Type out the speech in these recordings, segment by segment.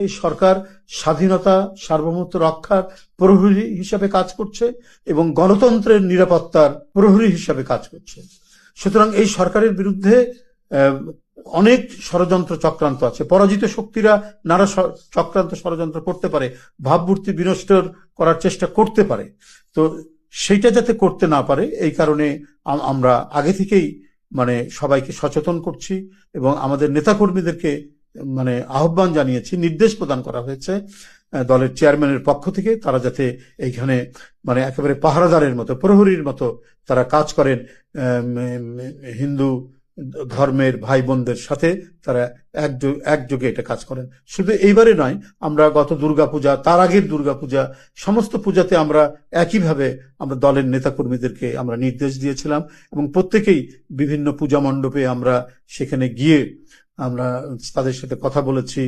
এই সরকার স্বাধীনতা সার্বভৌমত্ব রক্ষার প্রহরী হিসাবে কাজ করছে এবং গণতন্ত্রের নিরাপত্তার প্রহরী হিসাবে কাজ করছে। সুতরাং এই সরকারের বিরুদ্ধে অনেক ষড়যন্ত্র চক্রান্ত আছে। পরাজিত শক্তিরা নানা চক্রান্ত ষড়যন্ত্র করতে পারে, ভাবমূর্তি বিনষ্ট করার চেষ্টা করতে পারে। তো সেইটা যাতে করতে না পারে এই কারণে আমরা আগে থেকেই সবাইকে সচেতন করছি এবং আমাদের নেতাকর্মীদেরকে আহ্বান জানিয়েছি, নির্দেশ প্রদান করা হয়েছে দলের চেয়ারম্যানের পক্ষ থেকে, তারা যাতে এইখানে একেবারে পাহারাদারের মতো, প্রহরীর মতো তারা কাজ করেন। হিন্দু ধর্মের ভাই বোনদের সাথে তারা একযোগে এটা কাজ করেন। শুধু এইবারে নয়, আমরা গত দুর্গাপূজা, তার আগের দুর্গাপূজা, সমস্ত পূজাতে আমরা একইভাবে আমরা দলের নেতাকর্মীদেরকে আমরা নির্দেশ দিয়েছিলাম এবং প্রত্যেকেই বিভিন্ন পূজা মণ্ডপে আমরা সেখানে গিয়ে আমরা তাদের সাথে কথা বলেছি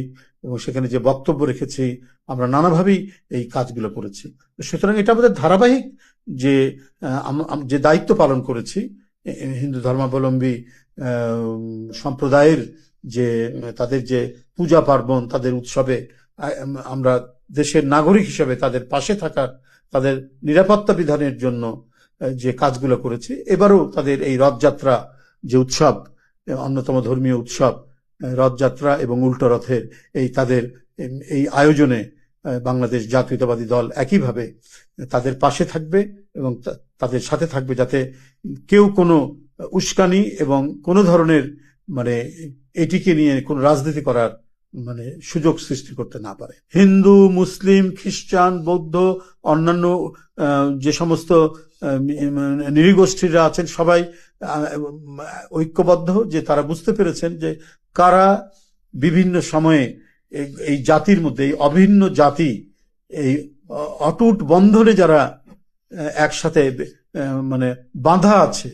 এবং সেখানে যে বক্তব্য রেখেছি, আমরা নানাভাবেই এই কাজগুলো করেছি। সুতরাং এটা আমাদের ধারাবাহিক যে দায়িত্ব পালন করেছি হিন্দু ধর্মাবলম্বী সম্প্রদায়ের, যে তাদের যে পূজা পার্বণ, তাদের উৎসবে আমরা দেশের নাগরিক হিসেবে তাদের পাশে থাকার, তাদের নিরাপত্তা বিধানের জন্য যে কাজগুলো করেছি। এবারও তাদের এই রথযাত্রা যে উৎসব, অন্যতম ধর্মীয় উৎসব রথযাত্রা এবং উল্টো রথের তাদের এই আয়োজনে বাংলাদেশ জাতীয়তাবাদী দল একইভাবে তাদের পাশে থাকবে এবং তাদের সাথে থাকবে, যাতে কেউ কোনো উস্কানি এবং কোনো ধরনের এটিকে নিয়ে কোনো রাজনীতি করার সুযোগ সৃষ্টি করতে না পারে। হিন্দু, মুসলিম, খ্রিস্টান, বৌদ্ধ, অন্যান্য যে সমস্ত নৃগোষ্ঠীরা আছেন সবাই ঐক্যবদ্ধ, যে তারা বুঝতে পেরেছেন যে কারা বিভিন্ন সময়ে এই জাতির মধ্যে, এই অভিন্ন জাতি, এই অটুট বন্ধনে যারা একসাথে বাঁধা আছে,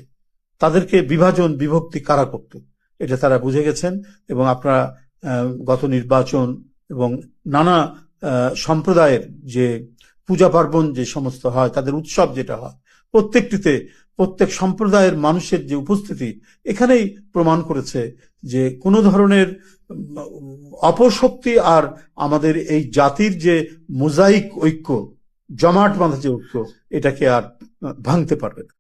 তাদেরকে বিভাজন বিভক্তি কারা করত, এটা তারা বুঝে গেছেন। এবং আপনারা গত নির্বাচন এবং নানা সম্প্রদায়ের যে পূজা পার্বণ যে সমস্ত হয়, তাদের উৎসব যেটা হয়, প্রত্যেকটিতে প্রত্যেক সম্প্রদায়ের মানুষের যে উপস্থিতি এখানেই প্রমাণ করেছে যে কোনো ধরনের অপশক্তি আর আমাদের এই জাতির যে মোজাইক ঐক্য, জমাট বাঁধা যে ঐক্য, এটাকে আর ভাঙতে পারবে না।